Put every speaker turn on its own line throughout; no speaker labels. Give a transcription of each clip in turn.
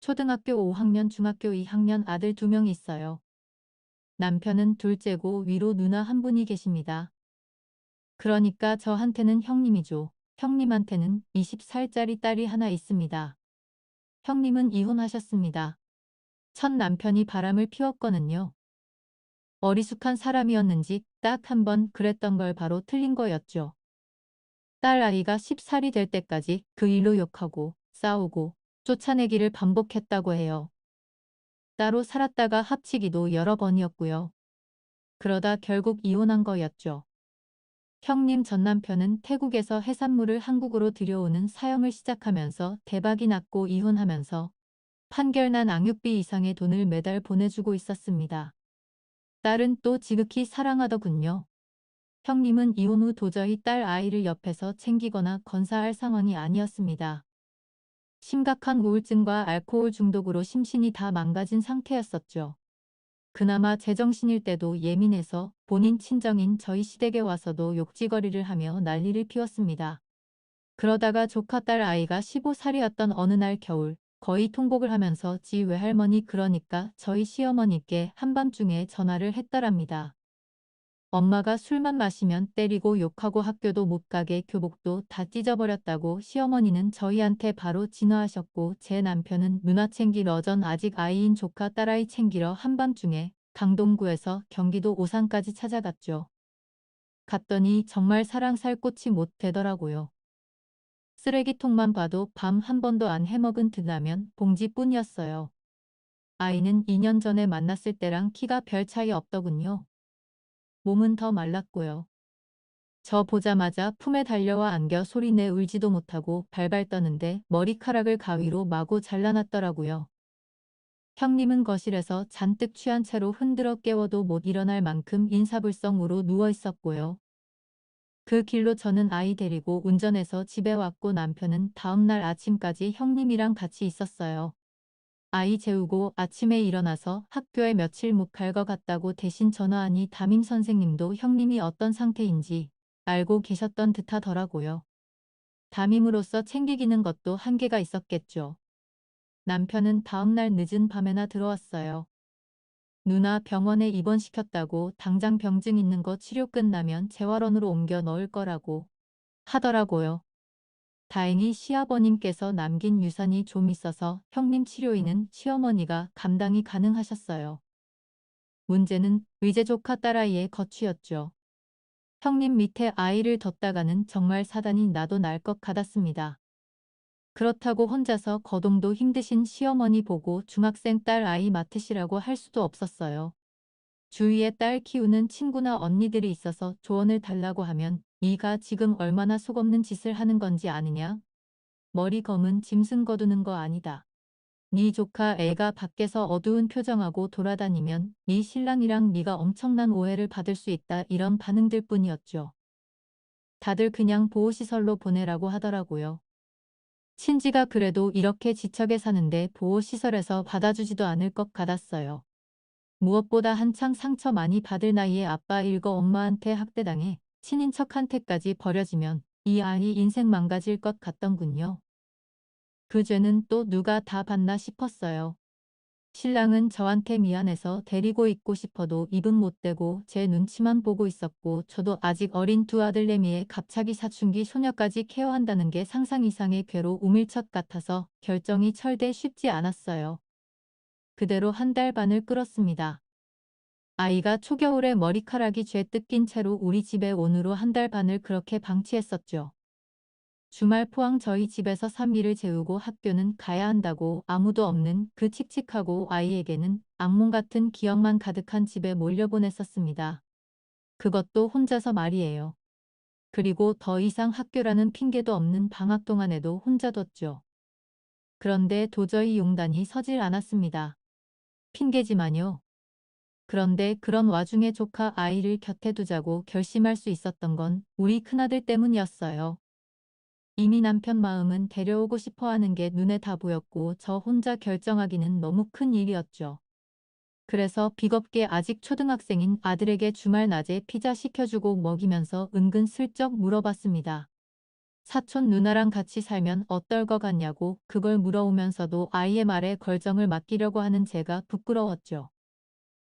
초등학교 5학년, 중학교 2학년 아들 2명 있어요. 남편은 둘째고 위로 누나 한 분이 계십니다. 그러니까 저한테는 형님이죠. 형님한테는 20살짜리 딸이 하나 있습니다. 형님은 이혼하셨습니다. 첫 남편이 바람을 피웠거든요. 어리숙한 사람이었는지 딱 한 번 그랬던 걸 바로 틀린 거였죠. 딸 아이가 10살이 될 때까지 그 일로 욕하고 싸우고 쫓아내기를 반복했다고 해요. 따로 살았다가 합치기도 여러 번이었고요. 그러다 결국 이혼한 거였죠. 형님 전 남편은 태국에서 해산물을 한국으로 들여오는 사형을 시작하면서 대박이 났고 이혼하면서 판결난 악육비 이상의 돈을 매달 보내주고 있었습니다. 딸은 또 지극히 사랑하더군요. 형님은 이혼 후 도저히 딸 아이를 옆에서 챙기거나 건사할 상황이 아니었습니다. 심각한 우울증과 알코올 중독으로 심신이 다 망가진 상태였었죠. 그나마 제정신일 때도 예민해서 본인 친정인 저희 시댁에 와서도 욕지거리를 하며 난리를 피웠습니다. 그러다가 조카 딸 아이가 15살이었던 어느 날 겨울 거의 통곡을 하면서 지 외할머니 그러니까 저희 시어머니께 한밤중에 전화를 했더랍니다. 엄마가 술만 마시면 때리고 욕하고 학교도 못 가게 교복도 다 찢어버렸다고 시어머니는 저희한테 바로 진화하셨고 제 남편은 누나 챙기러 전 아직 아이인 조카 딸아이 챙기러 한밤중에 강동구에서 경기도 오산까지 찾아갔죠. 갔더니 정말 사랑 살 곳이 못 되더라고요. 쓰레기통만 봐도 밤 한 번도 안 해먹은 드라면 봉지뿐이었어요. 아이는 2년 전에 만났을 때랑 키가 별 차이 없더군요. 몸은 더 말랐고요. 저 보자마자 품에 달려와 안겨 소리내 울지도 못하고 발발 떠는데 머리카락을 가위로 마구 잘라놨더라고요. 형님은 거실에서 잔뜩 취한 채로 흔들어 깨워도 못 일어날 만큼 인사불성으로 누워있었고요. 그 길로 저는 아이 데리고 운전해서 집에 왔고 남편은 다음날 아침까지 형님이랑 같이 있었어요. 아이 재우고 아침에 일어나서 학교에 며칠 못 갈 것 같다고 대신 전화하니 담임 선생님도 형님이 어떤 상태인지 알고 계셨던 듯 하더라고요. 담임으로서 챙기기는 것도 한계가 있었겠죠. 남편은 다음날 늦은 밤에나 들어왔어요. 누나 병원에 입원시켰다고 당장 병증 있는 거 치료 끝나면 재활원으로 옮겨 넣을 거라고 하더라고요. 다행히 시아버님께서 남긴 유산이 좀 있어서 형님 치료비는 시어머니가 감당이 가능하셨어요. 문제는 의제 조카 딸아이의 거취였죠. 형님 밑에 아이를 뒀다가는 정말 사단이 나도 날 것 같았습니다. 그렇다고 혼자서 거동도 힘드신 시어머니 보고 중학생 딸 아이 맡으시라고 할 수도 없었어요. 주위에 딸 키우는 친구나 언니들이 있어서 조언을 달라고 하면 네가 지금 얼마나 속없는 짓을 하는 건지 아느냐? 머리 검은 짐승 거두는 거 아니다. 네 조카 애가 밖에서 어두운 표정하고 돌아다니면 네 신랑이랑 네가 엄청난 오해를 받을 수 있다 이런 반응들 뿐이었죠. 다들 그냥 보호시설로 보내라고 하더라고요. 친지가 그래도 이렇게 지척에 사는데 보호시설에서 받아주지도 않을 것 같았어요. 무엇보다 한창 상처 많이 받을 나이에 아빠 일거 엄마한테 학대당해 친인척한테까지 버려지면 이 아이 인생 망가질 것 같던군요. 그 죄는 또 누가 다 받나 싶었어요. 신랑은 저한테 미안해서 데리고 있고 싶어도 입은 못 대고 제 눈치만 보고 있었고 저도 아직 어린 두 아들내미에 갑자기 사춘기 소녀까지 케어한다는 게 상상 이상의 괴로 우밀첫 같아서 결정이 철대 쉽지 않았어요. 그대로 한 달 반을 끌었습니다. 아이가 초겨울에 머리카락이 죄 뜯긴 채로 우리 집에 온 후로 한 달 반을 그렇게 방치했었죠. 주말 포항 저희 집에서 3일을 재우고 학교는 가야 한다고 아무도 없는 그 칙칙하고 아이에게는 악몽 같은 기억만 가득한 집에 몰려보냈었습니다. 그것도 혼자서 말이에요. 그리고 더 이상 학교라는 핑계도 없는 방학 동안에도 혼자 뒀죠. 그런데 도저히 용단이 서질 않았습니다. 핑계지만요. 그런데 그런 와중에 조카 아이를 곁에 두자고 결심할 수 있었던 건 우리 큰아들 때문이었어요. 이미 남편 마음은 데려오고 싶어 하는 게 눈에 다 보였고 저 혼자 결정하기는 너무 큰 일이었죠. 그래서 비겁게 아직 초등학생인 아들에게 주말 낮에 피자 시켜주고 먹이면서 은근슬쩍 물어봤습니다. 사촌 누나랑 같이 살면 어떨 것 같냐고 그걸 물어오면서도 아이의 말에 걸정을 맡기려고 하는 제가 부끄러웠죠.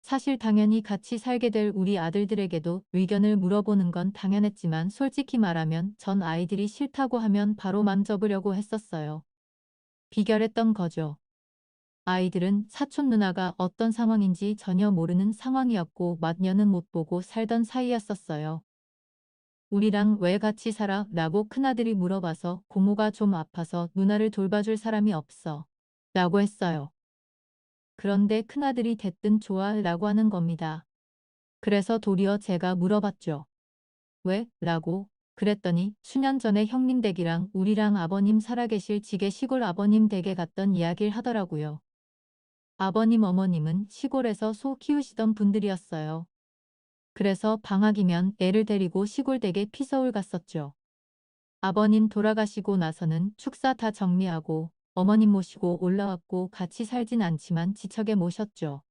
사실 당연히 같이 살게 될 우리 아들들에게도 의견을 물어보는 건 당연했지만 솔직히 말하면 전 아이들이 싫다고 하면 바로 맘 접으려고 했었어요. 비결했던 거죠. 아이들은 사촌 누나가 어떤 상황인지 전혀 모르는 상황이었고 맞녀는 못 보고 살던 사이였었어요. 우리랑 왜 같이 살아? 라고 큰아들이 물어봐서 고모가 좀 아파서 누나를 돌봐줄 사람이 없어. 라고 했어요. 그런데 큰아들이 대뜸 좋아 라고 하는 겁니다. 그래서 도리어 제가 물어봤죠. 왜? 라고. 그랬더니 수년 전에 형님 댁이랑 우리랑 아버님 살아계실 지게 시골 아버님 댁에 갔던 이야기를 하더라고요. 아버님 어머님은 시골에서 소 키우시던 분들이었어요. 그래서 방학이면 애를 데리고 시골 댁에 피서울 갔었죠. 아버님 돌아가시고 나서는 축사 다 정리하고 어머님 모시고 올라왔고 같이 살진 않지만 지척에 모셨죠.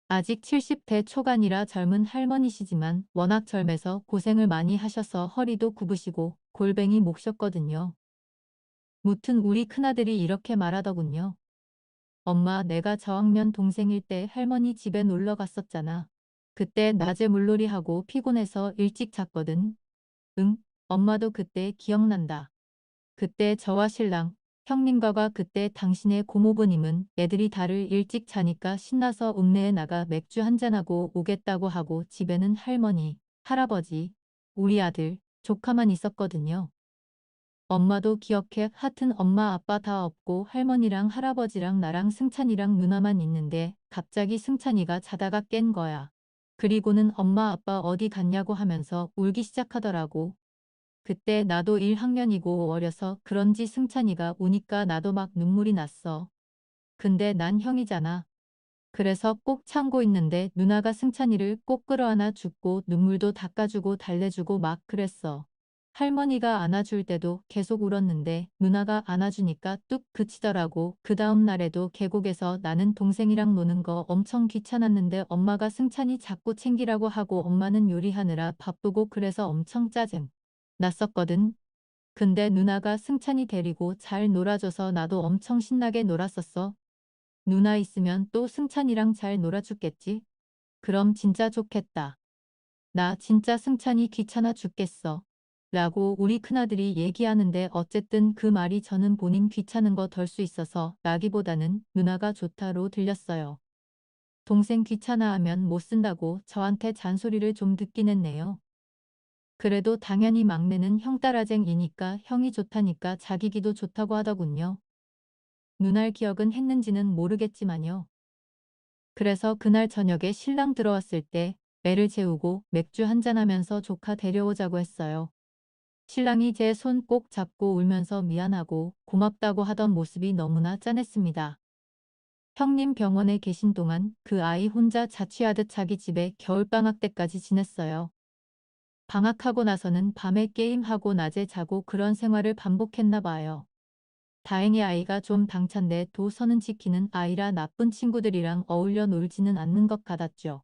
아직 70대 초반이라 젊은 할머니시지만 워낙 젊어서 고생을 많이 하셔서 허리도 굽으시고 골뱅이 목셨거든요. 무튼 우리 큰아들이 이렇게 말하더군요. 엄마, 내가 저학년 동생일 때 할머니 집에 놀러 갔었잖아. 그때 낮에 물놀이하고 피곤해서 일찍 잤거든. 응, 엄마도 그때 기억난다. 그때 저와 신랑, 형님과가 그때 당신의 고모부님은 애들이 다를 일찍 자니까 신나서 읍내에 나가 맥주 한잔하고 오겠다고 하고 집에는 할머니, 할아버지, 우리 아들, 조카만 있었거든요. 엄마도 기억해. 하여튼 엄마 아빠 다 없고 할머니랑 할아버지랑 나랑 승찬이랑 누나만 있는데 갑자기 승찬이가 자다가 깬 거야. 그리고는 엄마 아빠 어디 갔냐고 하면서 울기 시작하더라고. 그때 나도 1학년이고 어려서 그런지 승찬이가 우니까 나도 막 눈물이 났어. 근데 난 형이잖아. 그래서 꼭 참고 있는데 누나가 승찬이를 꼭 끌어안아 주고 눈물도 닦아주고 달래주고 막 그랬어. 할머니가 안아줄 때도 계속 울었는데 누나가 안아주니까 뚝 그치더라고. 그 다음 날에도 계곡에서 나는 동생이랑 노는 거 엄청 귀찮았는데 엄마가 승찬이 자꾸 챙기라고 하고 엄마는 요리하느라 바쁘고 그래서 엄청 짜증 났었거든. 근데 누나가 승찬이 데리고 잘 놀아줘서 나도 엄청 신나게 놀았었어. 누나 있으면 또 승찬이랑 잘 놀아줬겠지? 그럼 진짜 좋겠다. 나 진짜 승찬이 귀찮아 죽겠어. 라고 우리 큰아들이 얘기하는데 어쨌든 그 말이 저는 본인 귀찮은 거 덜 수 있어서 라기보다는 누나가 좋다로 들렸어요. 동생 귀찮아하면 못 쓴다고 저한테 잔소리를 좀 듣긴 했네요. 그래도 당연히 막내는 형딸아쟁이니까 형이 좋다니까 자기 기도 좋다고 하더군요. 누날 기억은 했는지는 모르겠지만요. 그래서 그날 저녁에 신랑 들어왔을 때 애를 재우고 맥주 한잔하면서 조카 데려오자고 했어요. 신랑이 제 손 꼭 잡고 울면서 미안하고 고맙다고 하던 모습이 너무나 짠했습니다. 형님 병원에 계신 동안 그 아이 혼자 자취하듯 자기 집에 겨울방학 때까지 지냈어요. 방학하고 나서는 밤에 게임하고 낮에 자고 그런 생활을 반복했나 봐요. 다행히 아이가 좀 당찬데 도선은 지키는 아이라 나쁜 친구들이랑 어울려 놀지는 않는 것 같았죠.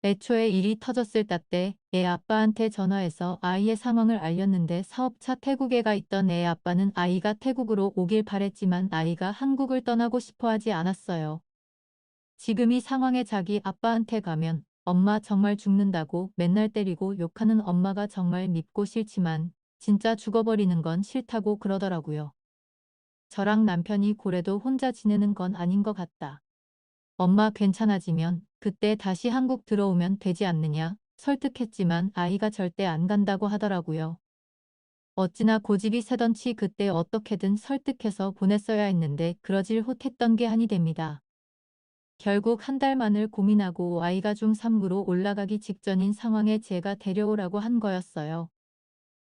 애초에 일이 터졌을 때 애 아빠한테 전화해서 아이의 상황을 알렸는데 사업차 태국에 가 있던 애 아빠는 아이가 태국으로 오길 바랬지만 아이가 한국을 떠나고 싶어 하지 않았어요. 지금 이 상황에 자기 아빠한테 가면 엄마 정말 죽는다고 맨날 때리고 욕하는 엄마가 정말 밉고 싫지만 진짜 죽어버리는 건 싫다고 그러더라고요. 저랑 남편이 고래도 혼자 지내는 건 아닌 것 같다. 엄마 괜찮아지면 그때 다시 한국 들어오면 되지 않느냐 설득했지만 아이가 절대 안 간다고 하더라고요. 어찌나 고집이 세던치 그때 어떻게든 설득해서 보냈어야 했는데 그러질 못했던 게 한이 됩니다. 결국 한 달만을 고민하고 아이가 중3으로 올라가기 직전인 상황에 제가 데려오라고 한 거였어요.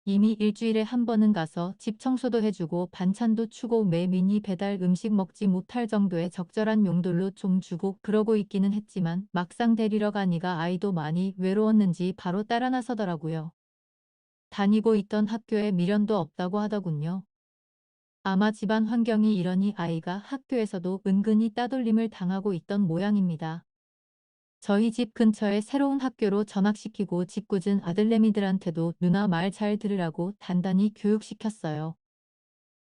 이미 일주일에 한 번은 가서 집 청소도 해주고 반찬도 추고 매 미니 배달 음식 먹지 못할 정도의 적절한 용돈로 좀 주고 그러고 있기는 했지만 막상 데리러 가니까 아이도 많이 외로웠는지 바로 따라 나서더라고요. 다니고 있던 학교에 미련도 없다고 하더군요. 아마 집안 환경이 이러니 아이가 학교에서도 은근히 따돌림을 당하고 있던 모양입니다. 저희 집 근처에 새로운 학교로 전학시키고 짓궂은 아들내미들한테도 누나 말 잘 들으라고 단단히 교육시켰어요.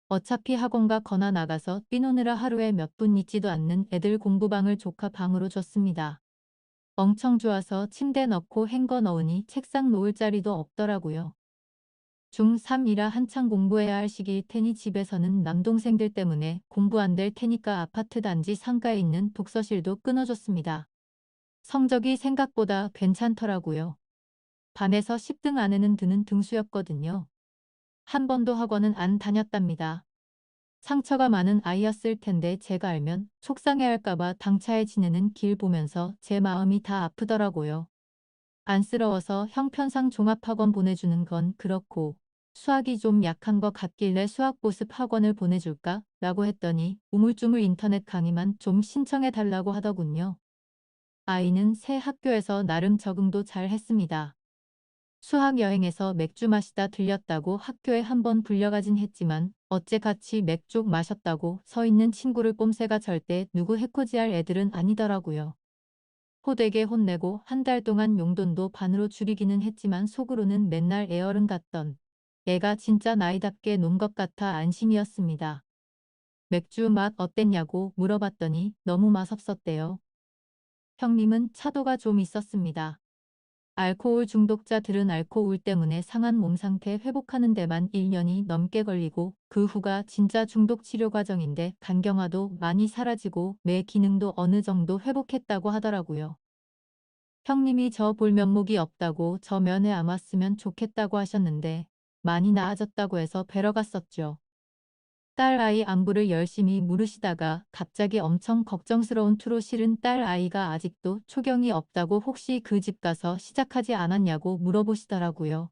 어차피 학원 가거나 나가서 뛰노느라 하루에 몇 분 있지도 않는 애들 공부방을 조카 방으로 줬습니다. 엄청 좋아서 침대 넣고 헹궈 넣으니 책상 놓을 자리도 없더라고요. 중3이라 한창 공부해야 할 시기일 테니 집에서는 남동생들 때문에 공부 안 될 테니까 아파트 단지 상가에 있는 독서실도 끊어줬습니다. 성적이 생각보다 괜찮더라고요. 반에서 10등 안에는 드는 등수였거든요. 한 번도 학원은 안 다녔답니다. 상처가 많은 아이였을 텐데 제가 알면 속상해할까봐 당차에 지내는 길 보면서 제 마음이 다 아프더라고요. 안쓰러워서 형편상 종합학원 보내주는 건 그렇고 수학이 좀 약한 것 같길래 수학보습 학원을 보내줄까? 라고 했더니 우물쭈물 인터넷 강의만 좀 신청해 달라고 하더군요. 아이는 새 학교에서 나름 적응도 잘 했습니다. 수학 여행에서 맥주 마시다 들렸다고 학교에 한번 불려가진 했지만 어째 같이 맥주 마셨다고 서 있는 친구를 꼼새가 절대 누구 해코지할 애들은 아니더라고요. 호되게 혼내고 한 달 동안 용돈도 반으로 줄이기는 했지만 속으로는 맨날 애어른 같던 애가 진짜 나이답게 논 것 같아 안심이었습니다. 맥주 맛 어땠냐고 물어봤더니 너무 맛없었대요. 형님은 차도가 좀 있었습니다. 알코올 중독자들은 알코올 때문에 상한 몸 상태 회복하는 데만 1년이 넘게 걸리고 그 후가 진짜 중독 치료 과정인데 간경화도 많이 사라지고 뇌 기능도 어느 정도 회복했다고 하더라고요. 형님이 저 볼 면목이 없다고 저 면회 안 왔으면 좋겠다고 하셨는데 많이 나아졌다고 해서 뵈러 갔었죠. 딸 아이 안부를 열심히 물으시다가 갑자기 엄청 걱정스러운 투로 실은 딸 아이가 아직도 초경이 없다고 혹시 그 집 가서 시작하지 않았냐고 물어보시더라고요.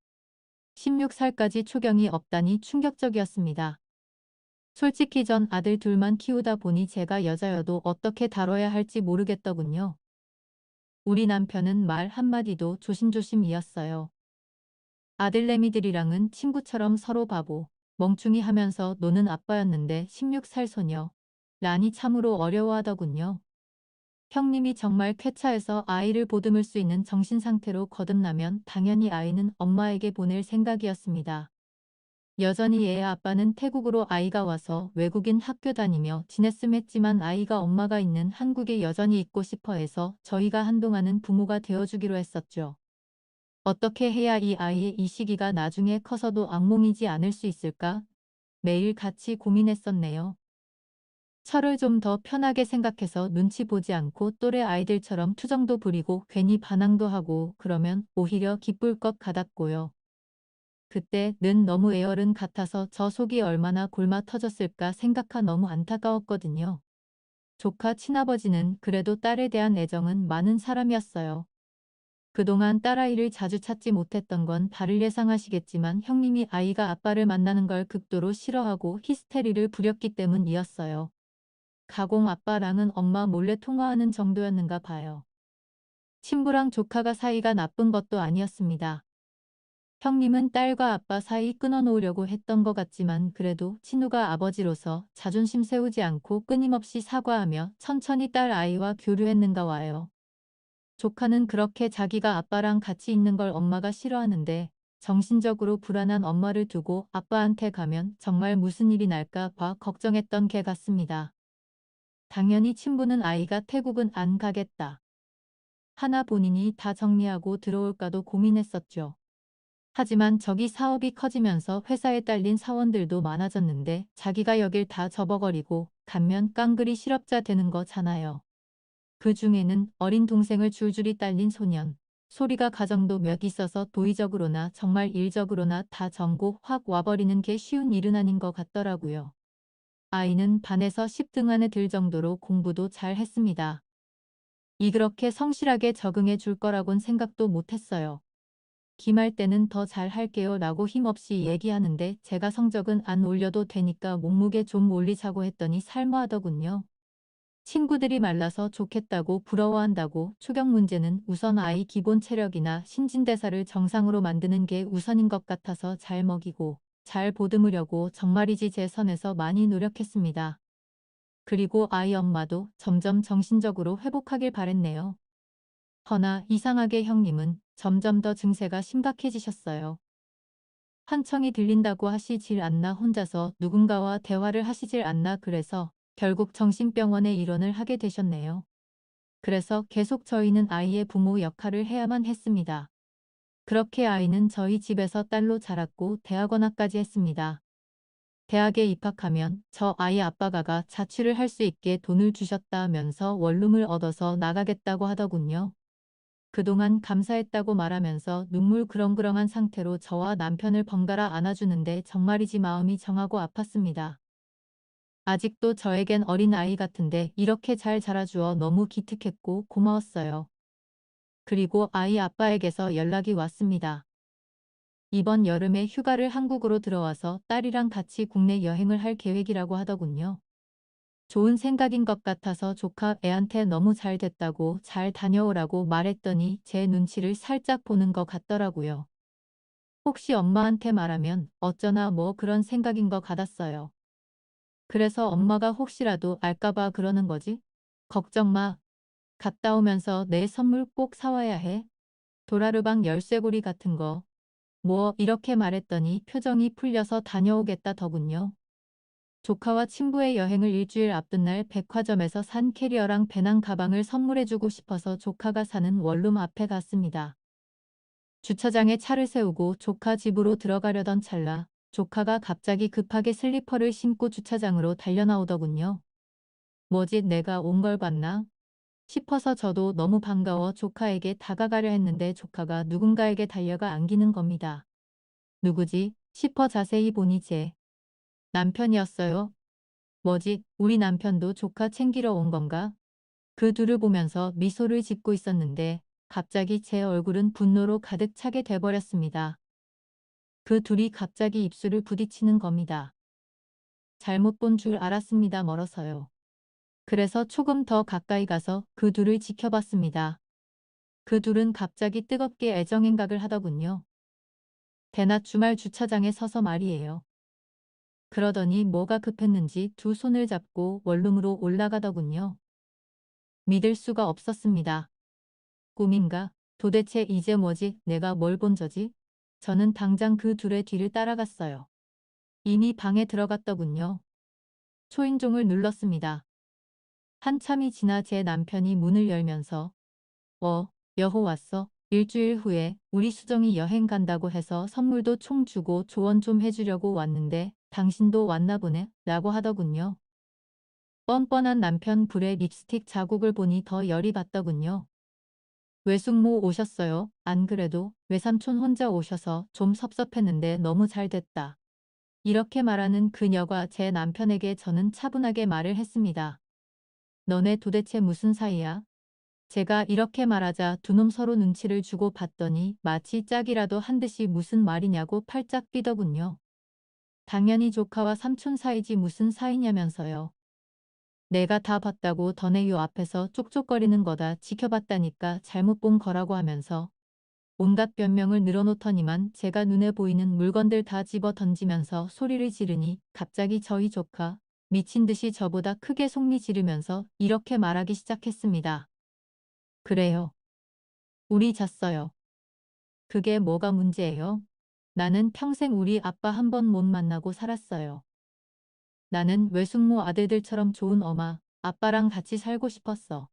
16살까지 초경이 없다니 충격적이었습니다. 솔직히 전 아들 둘만 키우다 보니 제가 여자여도 어떻게 다뤄야 할지 모르겠더군요. 우리 남편은 말 한마디도 조심조심이었어요. 아들내미들이랑은 친구처럼 서로 바보, 멍충이 하면서 노는 아빠였는데 16살 소녀. 란이 참으로 어려워하더군요. 형님이 정말 쾌차해서 아이를 보듬을 수 있는 정신상태로 거듭나면 당연히 아이는 엄마에게 보낼 생각이었습니다. 여전히 애 아빠는 태국으로 아이가 와서 외국인 학교 다니며 지냈음 했지만 아이가 엄마가 있는 한국에 여전히 있고 싶어 해서 저희가 한동안은 부모가 되어주기로 했었죠. 어떻게 해야 이 아이의 이 시기가 나중에 커서도 악몽이지 않을 수 있을까? 매일 같이 고민했었네요. 철을 좀 더 편하게 생각해서 눈치 보지 않고 또래 아이들처럼 투정도 부리고 괜히 반항도 하고 그러면 오히려 기쁠 것 같았고요. 그때는 너무 애어른 같아서 저 속이 얼마나 골마 터졌을까 생각하 너무 안타까웠거든요. 조카 친아버지는 그래도 딸에 대한 애정은 많은 사람이었어요. 그동안 딸아이를 자주 찾지 못했던 건 다를 예상하시겠지만 형님이 아이가 아빠를 만나는 걸 극도로 싫어하고 히스테리를 부렸기 때문이었어요. 가공 아빠랑은 엄마 몰래 통화하는 정도였는가 봐요. 친부랑 조카가 사이가 나쁜 것도 아니었습니다. 형님은 딸과 아빠 사이 끊어놓으려고 했던 것 같지만 그래도 친우가 아버지로서 자존심 세우지 않고 끊임없이 사과하며 천천히 딸 아이와 교류했는가 와요. 조카는 그렇게 자기가 아빠랑 같이 있는 걸 엄마가 싫어하는데 정신적으로 불안한 엄마를 두고 아빠한테 가면 정말 무슨 일이 날까 봐 걱정했던 개 같습니다. 당연히 친부는 아이가 태국은 안 가겠다. 하나 본인이 다 정리하고 들어올까도 고민했었죠. 하지만 저기 사업이 커지면서 회사에 딸린 사원들도 많아졌는데 자기가 여길 다 접어버리고 가면 깡그리 실업자 되는 거잖아요. 그 중에는 어린 동생을 줄줄이 딸린 소년. 소리가 가정도 몇 있어서 도의적으로나 정말 일적으로나 다 전고 확 와버리는 게 쉬운 일은 아닌 것 같더라고요. 아이는 반에서 10등 안에 들 정도로 공부도 잘 했습니다. 그렇게 성실하게 적응해 줄 거라곤 생각도 못했어요. 기말 때는 더 잘할게요 라고 힘없이 얘기하는데 제가 성적은 안 올려도 되니까 몸무게 좀 올리자고 했더니 살모하더군요. 친구들이 말라서 좋겠다고 부러워한다고 초경 문제는 우선 아이 기본 체력이나 신진대사를 정상으로 만드는 게 우선인 것 같아서 잘 먹이고 잘 보듬으려고 정말이지 제 선에서 많이 노력했습니다. 그리고 아이 엄마도 점점 정신적으로 회복하길 바랬네요. 허나 이상하게 형님은 점점 더 증세가 심각해지셨어요. 환청이 들린다고 하시질 않나 혼자서 누군가와 대화를 하시질 않나 그래서 결국 정신병원에 입원을 하게 되셨네요. 그래서 계속 저희는 아이의 부모 역할을 해야만 했습니다. 그렇게 아이는 저희 집에서 딸로 자랐고 대학원학까지 했습니다. 대학에 입학하면 저 아이 아빠가 자취를 할 수 있게 돈을 주셨다면서 원룸을 얻어서 나가겠다고 하더군요. 그동안 감사했다고 말하면서 눈물 그렁그렁한 상태로 저와 남편을 번갈아 안아주는데 정말이지 마음이 정하고 아팠습니다. 아직도 저에겐 어린 아이 같은데 이렇게 잘 자라주어 너무 기특했고 고마웠어요. 그리고 아이 아빠에게서 연락이 왔습니다. 이번 여름에 휴가를 한국으로 들어와서 딸이랑 같이 국내 여행을 할 계획이라고 하더군요. 좋은 생각인 것 같아서 조카 애한테 너무 잘 됐다고 잘 다녀오라고 말했더니 제 눈치를 살짝 보는 것 같더라고요. 혹시 엄마한테 말하면 어쩌나 뭐 그런 생각인 것 같았어요. 그래서 엄마가 혹시라도 알까봐 그러는 거지? 걱정 마. 갔다 오면서 내 선물 꼭 사와야 해. 도라르방 열쇠고리 같은 거. 뭐 이렇게 말했더니 표정이 풀려서 다녀오겠다더군요. 조카와 친구의 여행을 일주일 앞둔 날 백화점에서 산 캐리어랑 배낭 가방을 선물해주고 싶어서 조카가 사는 원룸 앞에 갔습니다. 주차장에 차를 세우고 조카 집으로 들어가려던 찰나 조카가 갑자기 급하게 슬리퍼를 신고 주차장으로 달려나오더군요. 뭐지 내가 온 걸 봤나? 싶어서 저도 너무 반가워 조카에게 다가가려 했는데 조카가 누군가에게 달려가 안기는 겁니다. 누구지? 싶어 자세히 보니 제 남편이었어요. 뭐지? 우리 남편도 조카 챙기러 온 건가? 그 둘을 보면서 미소를 짓고 있었는데 갑자기 제 얼굴은 분노로 가득 차게 돼버렸습니다. 그 둘이 갑자기 입술을 부딪히는 겁니다. 잘못 본 줄 알았습니다. 멀어서요. 그래서 조금 더 가까이 가서 그 둘을 지켜봤습니다. 그 둘은 갑자기 뜨겁게 애정행각을 하더군요. 대낮 주말 주차장에 서서 말이에요. 그러더니 뭐가 급했는지 두 손을 잡고 원룸으로 올라가더군요. 믿을 수가 없었습니다. 꿈인가? 도대체 이제 뭐지? 내가 뭘 본 저지? 저는 당장 그 둘의 뒤를 따라갔어요. 이미 방에 들어갔더군요. 초인종을 눌렀습니다. 한참이 지나 제 남편이 문을 열면서 여호 왔어. 일주일 후에 우리 수정이 여행 간다고 해서 선물도 총 주고 조언 좀 해주려고 왔는데 당신도 왔나 보네 라고 하더군요. 뻔뻔한 남편 불에 립스틱 자국을 보니 더 열이 받더군요. 외숙모 오셨어요. 안 그래도 외삼촌 혼자 오셔서 좀 섭섭했는데 너무 잘 됐다. 이렇게 말하는 그녀가 제 남편에게 저는 차분하게 말을 했습니다. 너네 도대체 무슨 사이야? 제가 이렇게 말하자 두 놈 서로 눈치를 주고 봤더니 마치 짝이라도 한 듯이 무슨 말이냐고 팔짝 뛰더군요. 당연히 조카와 삼촌 사이지 무슨 사이냐면서요. 내가 다 봤다고 더내 요 앞에서 쪽쪽거리는 거다 지켜봤다니까 잘못 본 거라고 하면서 온갖 변명을 늘어놓더니만 제가 눈에 보이는 물건들 다 집어 던지면서 소리를 지르니 갑자기 저희 조카 미친 듯이 저보다 크게 속니 지르면서 이렇게 말하기 시작했습니다. 그래요. 우리 잤어요. 그게 뭐가 문제예요? 나는 평생 우리 아빠 한 번 못 만나고 살았어요. 나는 외숙모 아들들처럼 좋은 엄마, 아빠랑 같이 살고 싶었어.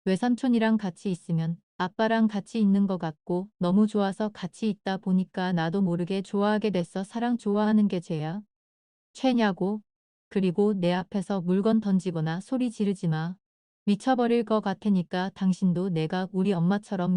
외삼촌이랑 같이 있으면 아빠랑 같이 있는 것 같고 너무 좋아서 같이 있다 보니까 나도 모르게 좋아하게 됐어. 사랑 좋아하는 게 죄야? 죄냐고? 그리고 내 앞에서 물건 던지거나 소리 지르지 마. 미쳐버릴 것 같으니까 당신도 내가 우리 엄마처럼